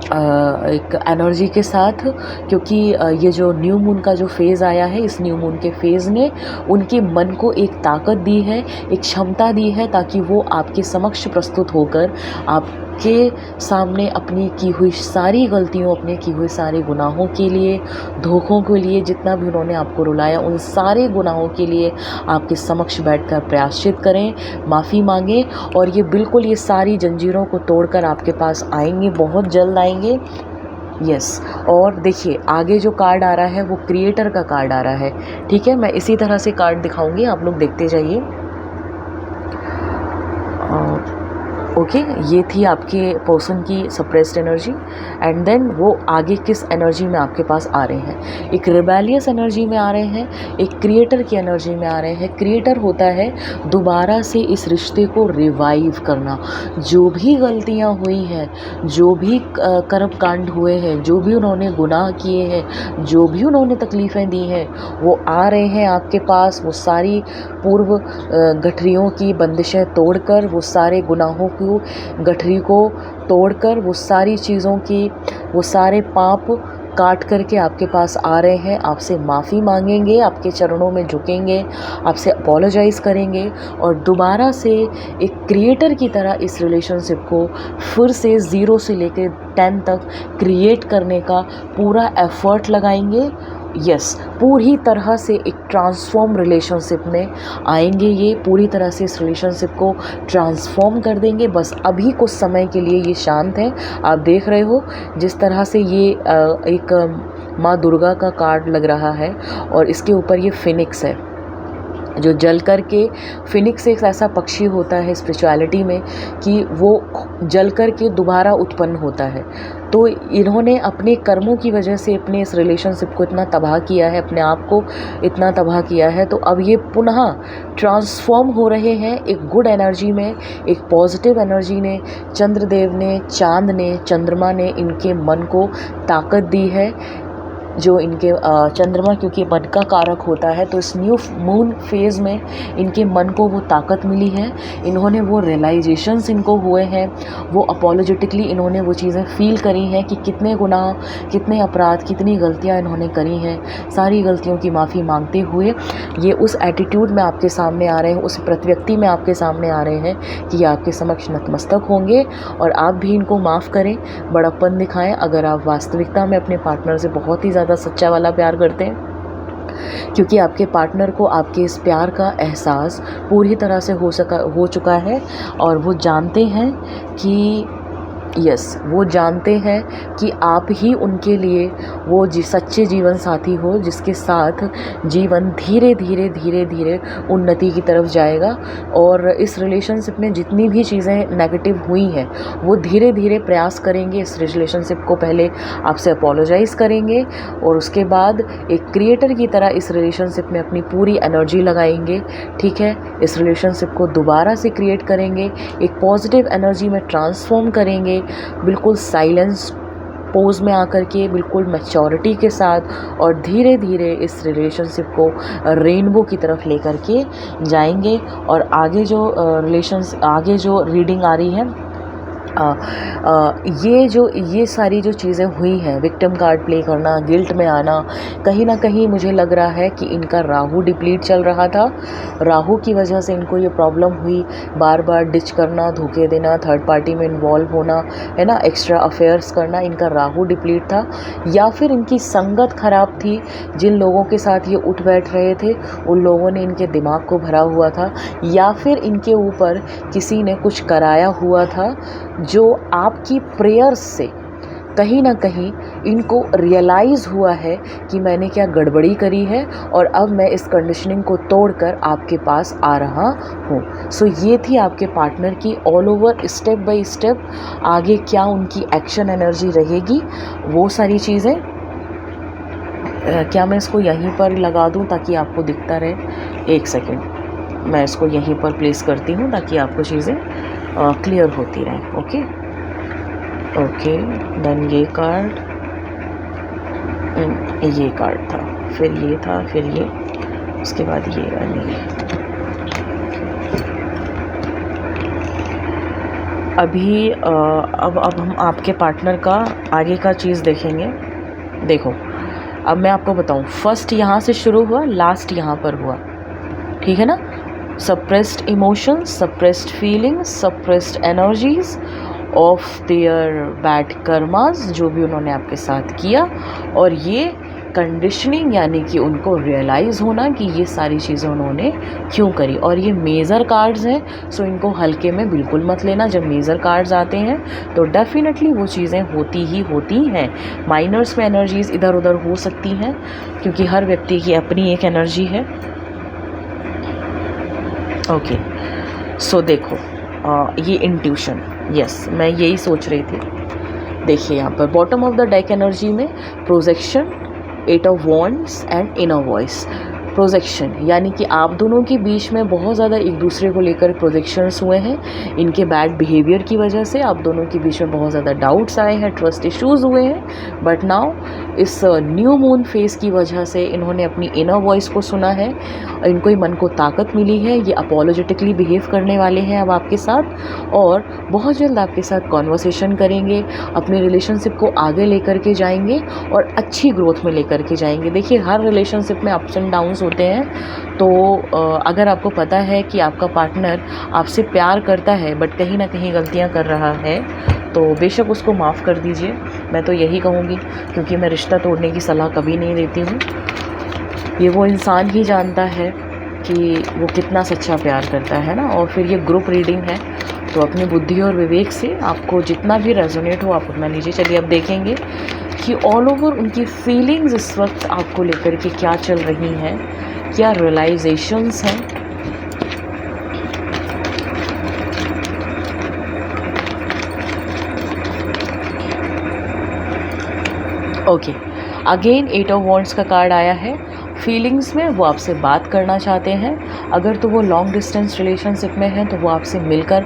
एक एनर्जी के साथ, क्योंकि ये जो न्यू मून का जो फेज़ आया है, इस न्यू मून के फेज़ ने उनके मन को एक ताकत दी है, एक क्षमता दी है, ताकि वो आपके समक्ष प्रस्तुत होकर आपके सामने अपनी की हुई सारी गलतियों, अपने की हुई सारे गुनाहों के लिए, धोखों के लिए, जितना भी उन्होंने आपको रुलाया, उन सारे गुनाहों के लिए आपके समक्ष बैठकर प्रायश्चित करें, माफ़ी मांगें, और ये बिल्कुल ये सारी जंजीरों को तोड़कर आपके पास आएंगे, बहुत जल्द आएंगे। यस, और देखिए आगे जो कार्ड आ रहा है वो क्रिएटर का कार्ड आ रहा है, ठीक है। मैं इसी तरह से कार्ड दिखाऊंगी, आप लोग देखते जाइए। ओके, ये थी आपके पर्सन की सप्रेस्ड एनर्जी, एंड देन वो आगे किस एनर्जी में आपके पास आ रहे हैं। एक रिबेलियस एनर्जी में आ रहे हैं, एक क्रिएटर की एनर्जी में आ रहे हैं। क्रिएटर होता है दोबारा से इस रिश्ते को रिवाइव करना। जो भी गलतियां हुई हैं, जो भी कर्म कांड हुए हैं, जो भी उन्होंने गुनाह किए हैं, जो भी उन्होंने तकलीफ़ें दी हैं, वो आ रहे हैं आपके पास। वो सारी पूर्व गठरियों की बंदिशें तोड़कर, वो सारे गुनाहों को गठरी को तोड़कर, वो सारी चीज़ों की, वो सारे पाप काट करके आपके पास आ रहे हैं। आपसे माफ़ी मांगेंगे, आपके चरणों में झुकेंगे, आपसे अपोलोजाइज़ करेंगे, और दोबारा से एक क्रिएटर की तरह इस रिलेशनशिप को फिर से 0 से लेकर 10 तक क्रिएट करने का पूरा एफर्ट लगाएंगे। यस, पूरी तरह से एक ट्रांसफॉर्म रिलेशनशिप में आएंगे। ये पूरी तरह से इस रिलेशनशिप को ट्रांसफॉर्म कर देंगे। बस अभी कुछ समय के लिए ये शांत हैं। आप देख रहे हो जिस तरह से ये एक माँ दुर्गा का कार्ड लग रहा है, और इसके ऊपर ये फिनिक्स है, जो जल कर के, फिनिक्स एक ऐसा पक्षी होता है स्पिरिचुअलिटी में कि वो जल कर के दोबारा उत्पन्न होता है। तो इन्होंने अपने कर्मों की वजह से अपने इस रिलेशनशिप को इतना तबाह किया है, अपने आप को इतना तबाह किया है, तो अब ये पुनः ट्रांसफॉर्म हो रहे हैं एक गुड एनर्जी में, एक पॉजिटिव एनर्जी ने। चंद्रदेव ने, चाँद ने, चंद्रमा ने इनके मन को ताकत दी है। जो इनके चंद्रमा क्योंकि मन का कारक होता है, तो इस न्यू मून फेज़ में इनके मन को वो ताकत मिली है। इन्होंने वो रियलाइजेशंस इनको हुए हैं, वो अपोलोजेटिकली इन्होंने वो चीज़ें फ़ील करी हैं कि कितने गुनाह, कितने अपराध, कितनी गलतियां इन्होंने करी हैं। सारी गलतियों की माफ़ी मांगते हुए ये उस एटीट्यूड में आपके सामने आ रहे हैं, उस प्रत्यक्ति में आपके सामने आ रहे हैं कि ये आपके समक्ष नतमस्तक होंगे और आप भी इनको माफ़ करें, बड़प्पन दिखाएं। अगर आप वास्तविकता में अपने पार्टनर से बहुत ही ज़्यादा सच्चा वाला प्यार करते हैं, क्योंकि आपके पार्टनर को आपके इस प्यार का एहसास पूरी तरह से हो चुका है और वो जानते हैं कि वो जानते हैं कि आप ही उनके लिए वो सच्चे जीवन साथी हो, जिसके साथ जीवन धीरे धीरे धीरे धीरे उन्नति की तरफ जाएगा। और इस रिलेशनशिप में जितनी भी चीज़ें नेगेटिव हुई हैं वो धीरे धीरे प्रयास करेंगे इस रिलेशनशिप को पहले आपसे अपोलोजाइज़ करेंगे और उसके बाद एक क्रिएटर की तरह इस रिलेशनशिप में अपनी पूरी एनर्जी लगाएंगे। ठीक है, इस रिलेशनशिप को दोबारा से क्रिएट करेंगे, एक पॉजिटिव एनर्जी में ट्रांसफॉर्म करेंगे, बिल्कुल साइलेंस पोज में आकर के, बिल्कुल मैच्योरिटी के साथ, और धीरे धीरे इस रिलेशनशिप को रेनबो की तरफ लेकर के जाएंगे। और आगे जो रीडिंग आ रही है, ये सारी जो चीज़ें हुई हैं, विक्टिम कार्ड प्ले करना, गिल्ट में आना, कहीं ना कहीं मुझे लग रहा है कि इनका राहु डिप्लीट चल रहा था। राहु की वजह से इनको ये प्रॉब्लम हुई, बार बार डिच करना, धोखे देना, थर्ड पार्टी में इन्वॉल्व होना, है ना, एक्स्ट्रा अफेयर्स करना, इनका राहु डिप्लीट था। या फिर इनकी संगत खराब थी, जिन लोगों के साथ ये उठ बैठ रहे थे उन लोगों ने इनके दिमाग को भरा हुआ था, या फिर इनके ऊपर किसी ने कुछ कराया हुआ था जो आपकी प्रेयर्स से कहीं ना कहीं इनको रियलाइज़ हुआ है कि मैंने क्या गड़बड़ी करी है और अब मैं इस कंडीशनिंग को तोड़कर आपके पास आ रहा हूँ। सो ये थी आपके पार्टनर की all over step by step आगे क्या उनकी एक्शन एनर्जी रहेगी, वो सारी चीज़ें। क्या मैं इसको यहीं पर लगा दूँ ताकि आपको दिखता रहे? एक सेकेंड, मैं इसको यहीं पर प्लेस करती हूँ ताकि आपको चीज़ें क्लियर होती रहें। ओके, देन ये कार्ड था, फिर ये था, फिर ये, उसके बाद ये नहीं। अभी अब हम आपके पार्टनर का आगे का चीज़ देखेंगे। देखो, अब मैं आपको बताऊं, फर्स्ट यहाँ से शुरू हुआ, लास्ट यहाँ पर हुआ, ठीक है ना। Suppressed emotions, suppressed feelings, suppressed energies of their bad karmas, जो भी उन्होंने आपके साथ किया, और ये कंडीशनिंग यानी कि उनको रियलाइज़ होना कि ये सारी चीज़ें उन्होंने क्यों करी। और ये मेजर कार्ड्स हैं, सो इनको हल्के में बिल्कुल मत लेना। जब मेजर कार्ड्स आते हैं तो डेफिनेटली वो चीज़ें होती हैं। माइनर्स में एनर्जीज़ इधर उधर हो सकती हैं क्योंकि हर व्यक्ति की अपनी एक एनर्जी है। ओके, सो देखो, ये इंट्यूशन, यस, मैं यही सोच रही थी। देखिए यहाँ पर bottom of the deck energy में projection, 8 of wands and inner voice. Projection यानी कि आप दोनों के बीच में बहुत ज़्यादा एक दूसरे को लेकर प्रोजेक्शंस हुए हैं। इनके बैड बिहेवियर की वजह से आप दोनों के बीच में बहुत ज़्यादा डाउट्स आए हैं, ट्रस्ट इश्यूज़ हुए हैं। बट नाउ इस न्यू मून फेस की वजह से इन्होंने अपनी इनर वॉइस को सुना है, इनको ही मन को ताकत मिली है। ये अपोलोजेटिकली बिहेव करने वाले हैं अब आपके साथ, और बहुत जल्द आपके साथ कॉन्वर्सेशन करेंगे, अपने रिलेशनशिप को आगे लेकर के जाएंगे और अच्छी ग्रोथ में लेकर के जाएंगे। देखिए, हर रिलेशनशिप में अप्स एंड डाउन्स होते हैं, तो अगर आपको पता है कि आपका पार्टनर आपसे प्यार करता है बट कहीं ना कहीं गलतियां कर रहा है, तो बेशक उसको माफ़ कर दीजिए। मैं तो यही कहूँगी, क्योंकि मैं रिश्ता तोड़ने की सलाह कभी नहीं देती हूँ। ये वो इंसान ही जानता है कि वो कितना सच्चा प्यार करता है ना। और फिर ये ग्रुप रीडिंग है, तो अपनी बुद्धि और विवेक से आपको जितना भी रेजोनेट हो आप उतना लीजिए। चलिए अब देखेंगे कि ऑल ओवर उनकी फीलिंग्स इस वक्त आपको लेकर के क्या चल रही हैं, क्या रियलाइजेशंस हैं, ओके। अगेन 8 ऑफ वॉन्ड्स का कार्ड आया है। फीलिंग्स में वो आपसे बात करना चाहते हैं। अगर तो वो लॉन्ग डिस्टेंस रिलेशनशिप में हैं तो वो आपसे मिलकर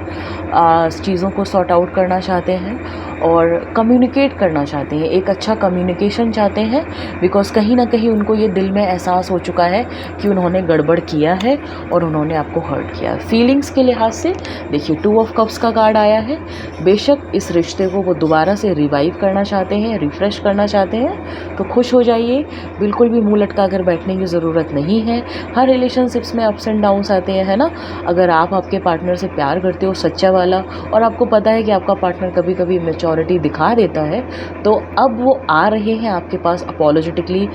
चीज़ों को सॉर्ट आउट करना चाहते हैं और कम्युनिकेट करना चाहते हैं, एक अच्छा कम्युनिकेशन चाहते हैं, बिकॉज़ कहीं ना कहीं उनको ये दिल में एहसास हो चुका है कि उन्होंने गड़बड़ किया है और उन्होंने आपको हर्ट किया है। फीलिंग्स के लिहाज से देखिए 2 ऑफ कप्स का कार्ड आया है। बेशक इस रिश्ते को वो दोबारा से रिवाइव करना चाहते हैं, रिफ़्रेश करना चाहते हैं, तो खुश हो जाइए, बिल्कुल भी मुँह लटका कर बैठने की ज़रूरत नहीं है। हर रिलेशनशिप्स में अप्स एंड डाउन्स आते हैं, है ना। अगर आप आपके पार्टनर से प्यार करते हो सच्चा वाला, और आपको पता है कि आपका पार्टनर कभी कभी मैच्योरिटी दिखा देता है, तो अब वो आ रहे हैं आपके पास अपोलोजेटिकली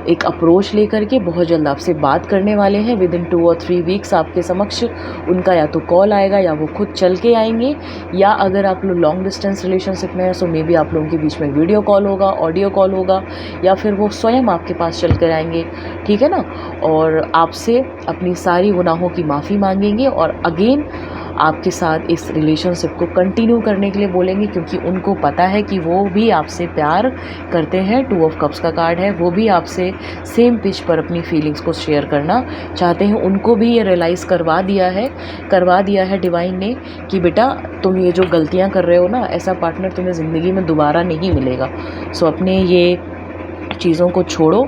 एक अप्रोच लेकर के, बहुत जल्द आपसे बात करने वाले हैं। विद इन 2 और 3 वीक्स आपके समक्ष उनका या तो कॉल आएगा या वो खुद चल के आएंगे, या अगर आप लोग लॉन्ग डिस्टेंस रिलेशनशिप में हैं सो मे बी आप लोगों के बीच में वीडियो कॉल होगा, ऑडियो कॉल होगा, या फिर वो स्वयं आपके पास चल कर आएंगे, ठीक है ना। और आपसे अपनी सारी गुनाहों की माफ़ी मांगेंगे और अगेन आपके साथ इस रिलेशनशिप को कंटिन्यू करने के लिए बोलेंगे, क्योंकि उनको पता है कि वो भी आपसे प्यार करते हैं। 2 ऑफ कप्स का कार्ड है, वो भी आपसे सेम पिच पर अपनी फीलिंग्स को शेयर करना चाहते हैं। उनको भी ये रियलाइज़ करवा दिया है डिवाइन ने कि बेटा तुम ये जो गलतियां कर रहे हो ना, ऐसा पार्टनर तुम्हें ज़िंदगी में दोबारा नहीं मिलेगा। सो अपने ये चीज़ों को छोड़ो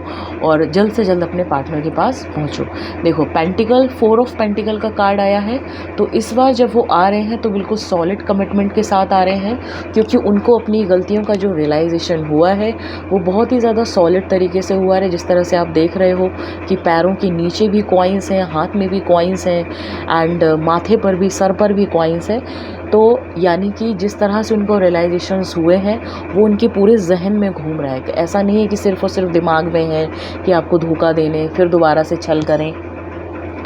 और जल्द से जल्द अपने पार्टनर के पास पहुंचो। देखो पेंटिकल 4 ऑफ पेंटिकल का कार्ड आया है, तो इस बार जब वो आ रहे हैं तो बिल्कुल सॉलिड कमिटमेंट के साथ आ रहे हैं, क्योंकि उनको अपनी गलतियों का जो रियलाइजेशन हुआ है वो बहुत ही ज़्यादा सॉलिड तरीके से हुआ है। जिस तरह से आप देख रहे हो कि पैरों के नीचे भी कॉइन्स हैं, हाथ में भी कॉइन्स हैं, एंड माथे पर भी, सर पर भी कॉइन्स हैं। तो यानी कि जिस तरह से उनको रियलाइजेशंस हुए हैं वो उनके पूरे जहन में घूम रहा है। कि ऐसा नहीं है कि सिर्फ़ और सिर्फ दिमाग में है कि आपको धोखा देने फिर दोबारा से छल करें,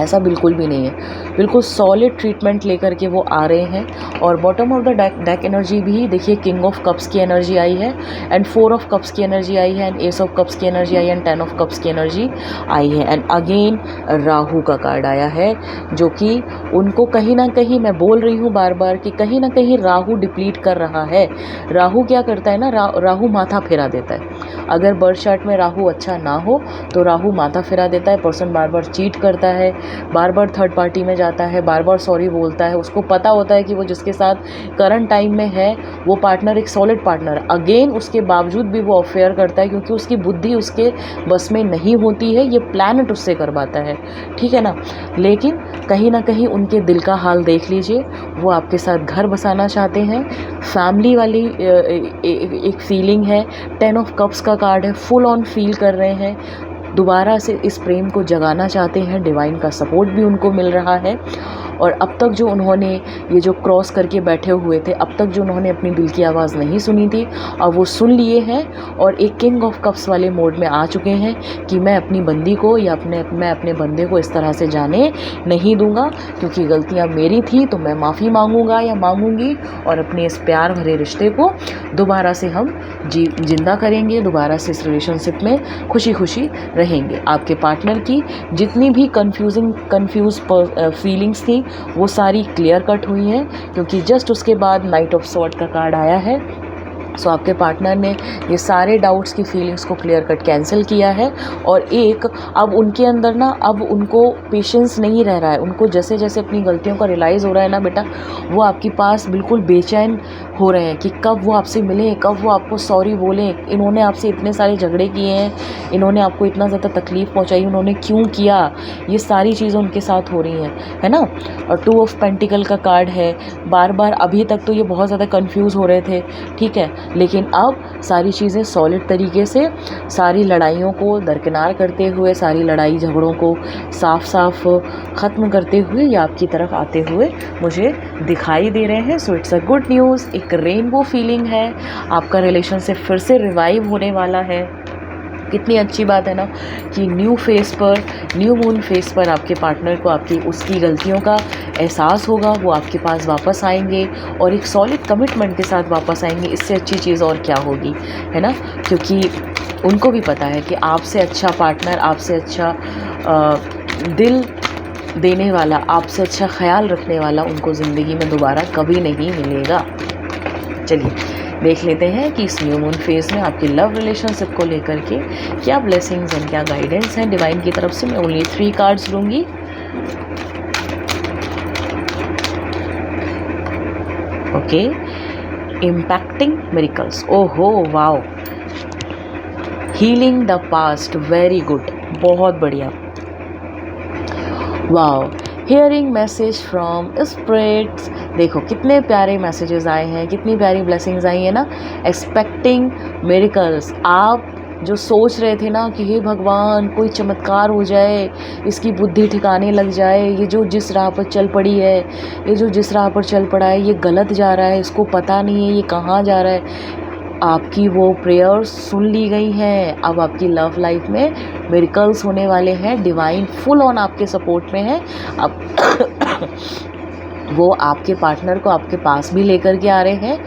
ऐसा बिल्कुल भी नहीं है। बिल्कुल सॉलिड ट्रीटमेंट लेकर के वो आ रहे हैं। और bottom of the deck energy भी देखिए, किंग ऑफ कप्स की एनर्जी आई है, एंड 4 ऑफ कप्स की एनर्जी आई है, एंड एस ऑफ कप्स की एनर्जी आई है, एंड 10 ऑफ कप्स की एनर्जी आई है, एंड अगेन राहु का कार्ड आया है, जो कि उनको कहीं ना कहीं, मैं बोल रही हूँ बार बार कि कहीं ना कहीं राहु डिप्लीट कर रहा है। राहु क्या करता है ना, राहु माथा फिरा देता है। अगर बर्थ चार्ट में राहु अच्छा ना हो तो राहु माथा फिरा देता है। पर्सन बार बार चीट करता है, बार बार थर्ड पार्टी में जाता है, बार बार सॉरी बोलता है। उसको पता होता है कि वो जिसके साथ करंट टाइम में है वो पार्टनर एक सॉलिड पार्टनर है, अगेन उसके बावजूद भी वो अफेयर करता है, क्योंकि उसकी बुद्धि उसके बस में नहीं होती है, ये प्लैनेट उससे करवाता है, ठीक है ना। लेकिन कहीं ना कहीं उनके दिल का हाल देख लीजिए, वो आपके साथ घर बसाना चाहते हैं, फैमिली वाली एक फीलिंग है। 10 ऑफ कप्स का कार्ड है, फुल ऑन फील कर रहे हैं, दोबारा से इस प्रेम को जगाना चाहते हैं। डिवाइन का सपोर्ट भी उनको मिल रहा है। और अब तक जो उन्होंने ये जो क्रॉस करके बैठे हुए थे, अब तक जो उन्होंने अपनी दिल की आवाज़ नहीं सुनी थी, अब वो सुन लिए हैं और एक किंग ऑफ कप्स वाले मोड में आ चुके हैं कि मैं अपनी बंदी को या मैं अपने बंदे को इस तरह से जाने नहीं दूंगा, क्योंकि गलतियां मेरी थी तो मैं माफ़ी मांगूंगा या मांगूंगी, और अपने इस प्यार भरे रिश्ते को दोबारा से हम जिंदा करेंगे, दोबारा से इस रिलेशनशिप में खुशी खुशी रहेंगे। आपके पार्टनर की जितनी भी कंफ्यूज फीलिंग्स थी वो सारी क्लियर कट हुई हैं, क्योंकि जस्ट उसके बाद नाइट ऑफ सॉर्ड का कार्ड आया है। सो आपके पार्टनर ने ये सारे डाउट्स की फीलिंग्स को क्लियर कट कैंसिल किया है। और एक अब उनके अंदर ना, अब उनको पेशेंस नहीं रह रहा है। उनको जैसे जैसे अपनी गलतियों का रियलाइज़ हो रहा है ना बेटा, वो आपके पास बिल्कुल बेचैन हो रहे हैं कि कब वो आपसे मिलें, कब वो आपको सॉरी बोलें। इन्होंने आपसे इतने सारे झगड़े किए हैं, इन्होंने आपको इतना ज़्यादा तकलीफ़ पहुँचाई, उन्होंने क्यों किया, ये सारी चीज़ें उनके साथ हो रही हैं, है ना। और 2 ऑफ पेंटिकल का कार्ड है। बार बार अभी तक तो ये बहुत ज़्यादा कन्फ्यूज़ हो रहे थे, ठीक है, लेकिन अब सारी चीज़ें सॉलिड तरीके से, सारी लड़ाइयों को दरकिनार करते हुए, सारी लड़ाई झगड़ों को साफ साफ ख़त्म करते हुए ये आपकी तरफ आते हुए मुझे दिखाई दे रहे हैं। So it's a good news, एक रेनबो फीलिंग है, आपका रिलेशनशिप फिर से रिवाइव होने वाला है। कितनी अच्छी बात है ना कि न्यू फेस पर, न्यू मून फेस पर आपके पार्टनर को आपकी उसकी गलतियों का एहसास होगा, वो आपके पास वापस आएंगे और एक सॉलिड कमिटमेंट के साथ वापस आएंगे। इससे अच्छी चीज़ और क्या होगी, है ना, क्योंकि उनको भी पता है कि आपसे अच्छा पार्टनर, आपसे अच्छा दिल देने वाला, आपसे अच्छा ख्याल रखने वाला उनको ज़िंदगी में दोबारा कभी नहीं मिलेगा। चलिए देख लेते हैं कि इस न्यू मून फेज़ में आपकी लव रिलेशनशिप को लेकर के क्या ब्लेसिंग्स एंड क्या गाइडेंस हैं डिवाइन की तरफ से। मैं ओनली 3 कार्ड्स लूँगी। ओके, इम्पैक्टिंग मिरेकल्स, ओहो wow, healing the past, very good, बहुत बढ़िया, wow, hearing message from spirits. देखो कितने प्यारे मैसेजेस आए हैं, कितनी प्यारी ब्लेसिंग्स आई है ना। एक्सपेक्टिंग मिरेकल्स, आप जो सोच रहे थे ना कि हे भगवान कोई चमत्कार हो जाए, इसकी बुद्धि ठिकाने लग जाए, ये जो जिस राह पर चल पड़ी है, ये जो जिस राह पर चल पड़ा है ये गलत जा रहा है, इसको पता नहीं है ये कहाँ जा रहा है, आपकी वो प्रेयर्स सुन ली गई हैं। अब आपकी लव लाइफ में मिरेकल्स होने वाले हैं, डिवाइन फुल ऑन आपके सपोर्ट में है। अब वो आपके पार्टनर को आपके पास भी लेकर के आ रहे हैं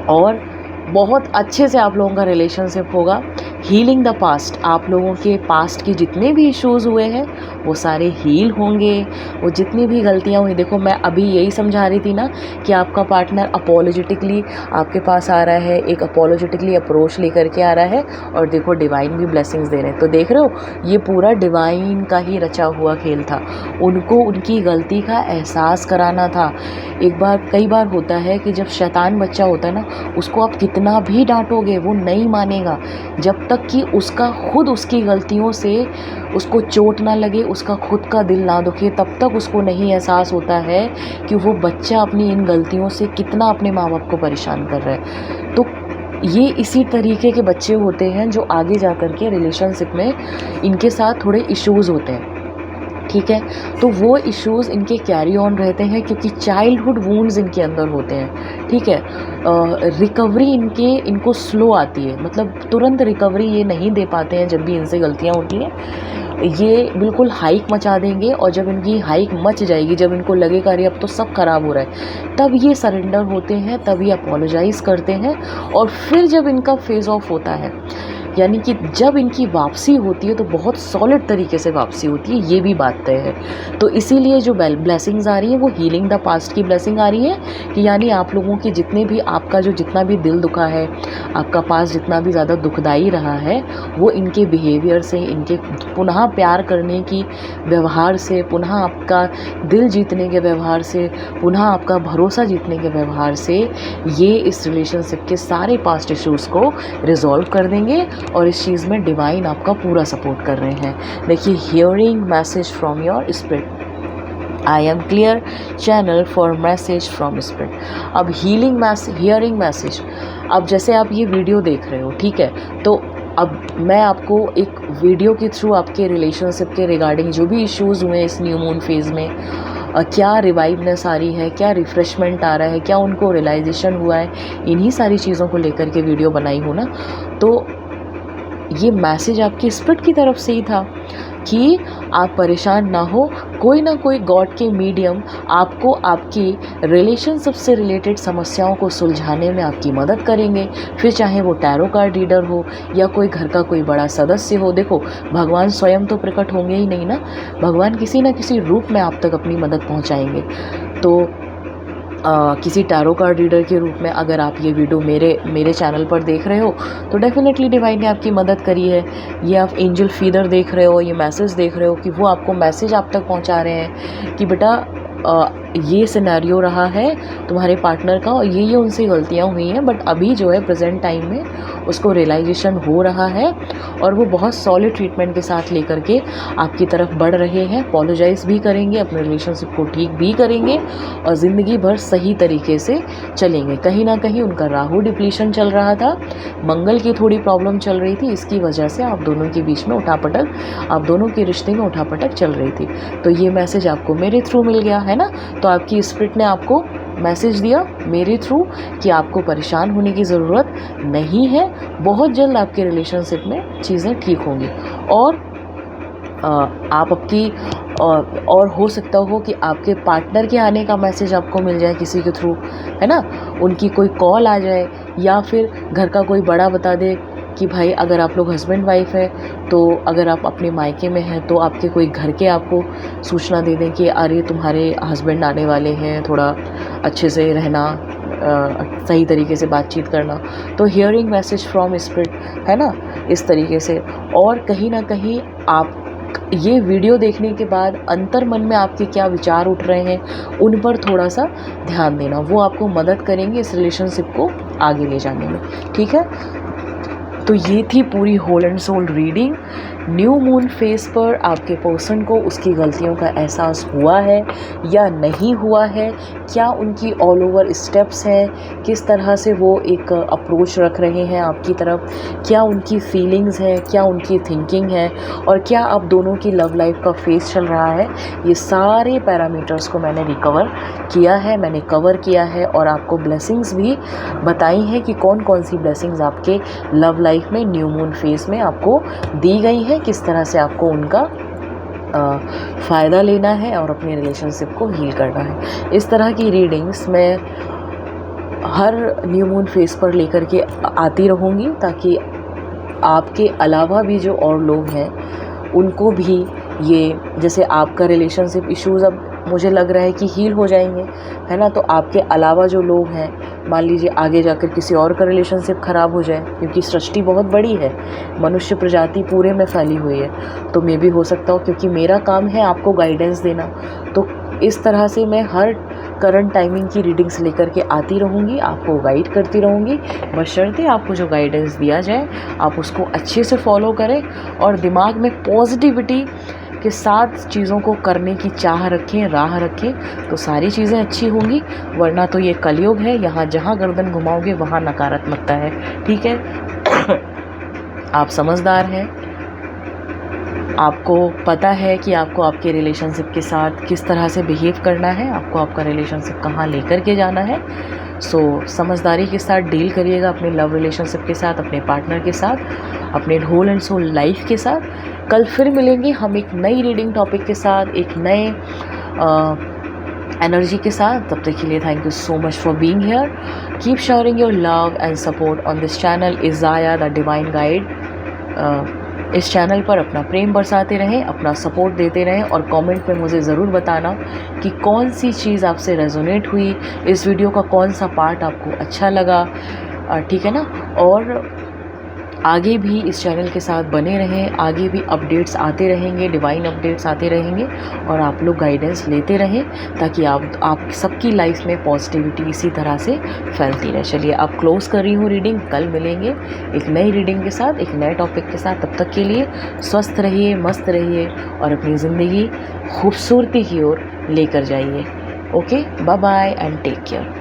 और बहुत अच्छे से आप लोगों का रिलेशनशिप होगा। हीलिंग द पास्ट, आप लोगों के पास्ट के जितने भी इश्यूज़ हुए हैं वो सारे हील होंगे। वो जितनी भी गलतियां हुई, देखो मैं अभी यही समझा रही थी ना कि आपका पार्टनर अपोलोजेटिकली आपके पास आ रहा है, एक अपोलोजेटिकली अप्रोच लेकर के आ रहा है और देखो डिवाइन भी ब्लेसिंग्स दे रहे हैं। तो देख रहे हो ये पूरा डिवाइन का ही रचा हुआ खेल था, उनको उनकी गलती का एहसास कराना था। एक बार कई बार होता है कि जब शैतान बच्चा होता है ना, उसको आप कितना भी डांटोगे वो नहीं मानेगा, जब तक कि उसका खुद उसकी गलतियों से उसको चोट ना लगे, उसका खुद का दिल ना दुखे, तब तक उसको नहीं एहसास होता है कि वो बच्चा अपनी इन गलतियों से कितना अपने माँ बाप को परेशान कर रहा है। तो ये इसी तरीके के बच्चे होते हैं जो आगे जा कर के रिलेशनशिप में इनके साथ थोड़े इश्यूज़ होते हैं, ठीक है। तो वो इश्यूज़ इनके कैरी ऑन रहते हैं क्योंकि चाइल्डहुड वूंड्स इनके अंदर होते हैं, ठीक है। रिकवरी इनको स्लो आती है, मतलब तुरंत रिकवरी ये नहीं दे पाते हैं। जब भी इनसे गलतियाँ होती हैं ये बिल्कुल हाइक मचा देंगे और जब इनकी हाइक मच जाएगी, जब इनको लगेगा अरे अब तो सब ख़राब हो रहा है, तब ये सरेंडर होते हैं, तब ये अपोलोजाइज़ करते हैं। और फिर जब इनका फेज़ ऑफ होता है, यानी कि जब इनकी वापसी होती है तो बहुत सॉलिड तरीके से वापसी होती है, ये भी बात तय है। तो इसीलिए जो ब्लेसिंग्स आ रही है वो हीलिंग द पास्ट की ब्लेसिंग आ रही है कि यानी आप लोगों की जितने भी आपका जो जितना भी दिल दुखा है, आपका पास जितना भी ज़्यादा दुखदाई रहा है, वो इनके बिहेवियर से, इनके पुनः प्यार करने की व्यवहार से, पुनः आपका दिल जीतने के व्यवहार से, पुनः आपका भरोसा जीतने के व्यवहार से ये इस रिलेशनशिप के सारे पास्ट इश्यूज़ को रिजॉल्व कर देंगे और इस चीज़ में डिवाइन आपका पूरा सपोर्ट कर रहे हैं। देखिए, hearing message from your spirit, I am clear channel for message from spirit. अब हियरिंग मैसेज, अब जैसे आप ये वीडियो देख रहे हो, ठीक है, तो अब मैं आपको एक वीडियो के थ्रू आपके रिलेशनशिप के रिगार्डिंग जो भी इश्यूज़ हुए इस न्यू मून फेज़ में, क्या रिवाइवनेस आ रही है, क्या रिफ़्रेशमेंट आ रहा है, क्या उनको रियलाइजेशन हुआ है, इन्हीं सारी चीज़ों को लेकर के वीडियो बनाई हूँ ना। तो ये मैसेज आपकी स्पिरिट की तरफ से ही था कि आप परेशान ना हो, कोई ना कोई गॉड के मीडियम आपको आपकी रिलेशनशिप से रिलेटेड समस्याओं को सुलझाने में आपकी मदद करेंगे। फिर चाहे वो टैरो कार्ड रीडर हो या कोई घर का कोई बड़ा सदस्य हो। देखो, भगवान स्वयं तो प्रकट होंगे ही नहीं ना, भगवान किसी न किसी रूप में आप तक अपनी मदद पहुंचाएंगे। तो किसी टैरो कार्ड रीडर के रूप में अगर आप ये वीडियो मेरे चैनल पर देख रहे हो तो डेफिनेटली डिवाइन ने आपकी मदद करी है। ये आप एंजल फीडर देख रहे हो, ये मैसेज देख रहे हो कि वो आपको मैसेज आप तक पहुंचा रहे हैं कि बेटा ये सिनेरियो रहा है तुम्हारे पार्टनर का और ये उनसे गलतियाँ हुई हैं, बट अभी जो है प्रेजेंट टाइम में उसको रियलाइजेशन हो रहा है और वो बहुत सॉलिड ट्रीटमेंट के साथ लेकर के आपकी तरफ बढ़ रहे हैं। अपोलोजाइज़ भी करेंगे, अपने रिलेशनशिप को ठीक भी करेंगे और ज़िंदगी भर सही तरीके से चलेंगे। कहीं ना कहीं उनका राहु डिप्लीशन चल रहा था, मंगल की थोड़ी प्रॉब्लम चल रही थी, इसकी वजह से आप दोनों के बीच में उठापटक, आप दोनों के रिश्ते में उठापटक चल रही थी। तो ये मैसेज आपको मेरे थ्रू मिल गया है ना, तो आपकी स्पिरिट ने आपको मैसेज दिया मेरे थ्रू कि आपको परेशान होने की ज़रूरत नहीं है, बहुत जल्द आपके रिलेशनशिप में चीज़ें ठीक होंगी और आप आपकी और हो सकता हो कि आपके पार्टनर के आने का मैसेज आपको मिल जाए किसी के थ्रू, है ना, उनकी कोई कॉल आ जाए या फिर घर का कोई बड़ा बता दे कि भाई अगर आप लोग हस्बैंड वाइफ हैं तो अगर आप अपने मायके में हैं तो आपके कोई घर के आपको सूचना दे दें कि अरे तुम्हारे हस्बैंड आने वाले हैं, थोड़ा अच्छे से रहना, सही तरीके से बातचीत करना। तो हियरिंग मैसेज फ्रॉम स्पिरिट है ना, इस तरीके से। और कहीं ना कहीं आप ये वीडियो देखने के बाद अंतर मन में आपके क्या विचार उठ रहे हैं उन पर थोड़ा सा ध्यान देना, वो आपको मदद करेंगे इस रिलेशनशिप को आगे ले जाने में। ठीक है, तो ये थी पूरी whole and soul reading. New moon phase पर आपके पर्सन को उसकी गलतियों का एहसास हुआ है या नहीं हुआ है, क्या उनकी ऑल ओवर स्टेप्स हैं, किस तरह से वो एक अप्रोच रख रहे हैं आपकी तरफ, क्या उनकी फीलिंग्स हैं, क्या उनकी थिंकिंग है, और क्या आप दोनों की लव लाइफ का फेज चल रहा है। ये सारे पैरामीटर्स को मैंने रिकवर किया है, मैंने कवर किया है, और आपको ब्लेसिंग्स भी बताई हैं कि कौन कौन सी ब्लेसिंग्स आपके लव लाइफ में न्यू मून फेज में आपको दी गई है, किस तरह से आपको उनका फ़ायदा लेना है और अपने रिलेशनशिप को हील करना है। इस तरह की रीडिंग्स मैं हर न्यू मून फेज पर लेकर के आती रहूँगी, ताकि आपके अलावा भी जो और लोग हैं उनको भी ये, जैसे आपका रिलेशनशिप इश्यूज़ अब मुझे लग रहा है कि हील हो जाएंगे, है ना, तो आपके अलावा जो लोग हैं, मान लीजिए आगे जाकर किसी और का रिलेशनशिप ख़राब हो जाए, क्योंकि सृष्टि बहुत बड़ी है, मनुष्य प्रजाति पूरे में फैली हुई है, तो मैं भी हो सकता हूँ, क्योंकि मेरा काम है आपको गाइडेंस देना। तो इस तरह से मैं हर करंट टाइमिंग की रीडिंग्स लेकर के आती रहूँगी, आपको गाइड करती रहूँगी, बशर्ते आपको जो गाइडेंस दिया जाए आप उसको अच्छे से फॉलो करें और दिमाग में पॉजिटिविटी के साथ चीज़ों को करने की चाह रखें, राह रखें, तो सारी चीज़ें अच्छी होंगी। वरना तो ये कलयुग है, यहाँ जहाँ गर्दन घुमाओगे वहाँ नकारात्मकता है। ठीक है आप समझदार हैं, आपको पता है कि आपको आपके रिलेशनशिप के साथ किस तरह से बिहेव करना है, आपको आपका रिलेशनशिप कहाँ लेकर के जाना है। सो समझदारी के साथ डील करिएगा अपने लव रिलेशनशिप के साथ, अपने पार्टनर के साथ, अपने होल एंड सोल लाइफ के साथ। कल फिर मिलेंगे हम एक नई रीडिंग टॉपिक के साथ, एक नए एनर्जी के साथ। तब तक के लिए thank you so much for being here. Keep showering your love and support on this channel Izaya the divine guide. इस चैनल पर अपना प्रेम बरसाते रहें, अपना सपोर्ट देते रहें, और कमेंट में मुझे ज़रूर बताना कि कौन सी चीज़ आपसे रेजोनेट हुई, इस वीडियो का कौन सा पार्ट आपको अच्छा लगा। ठीक है ना, और आगे भी इस चैनल के साथ बने रहें, आगे भी अपडेट्स आते रहेंगे, डिवाइन अपडेट्स आते रहेंगे, और आप लोग गाइडेंस लेते रहें, ताकि आप सबकी लाइफ में पॉजिटिविटी इसी तरह से फैलती रहे। चलिए अब क्लोज़ कर रही हूँ रीडिंग, कल मिलेंगे एक नई रीडिंग के साथ, एक नए टॉपिक के साथ। तब तक के लिए स्वस्थ रहिए, मस्त रहिए, और अपनी ज़िंदगी खूबसूरती की ओर लेकर जाइए। Okay, bye bye and take care.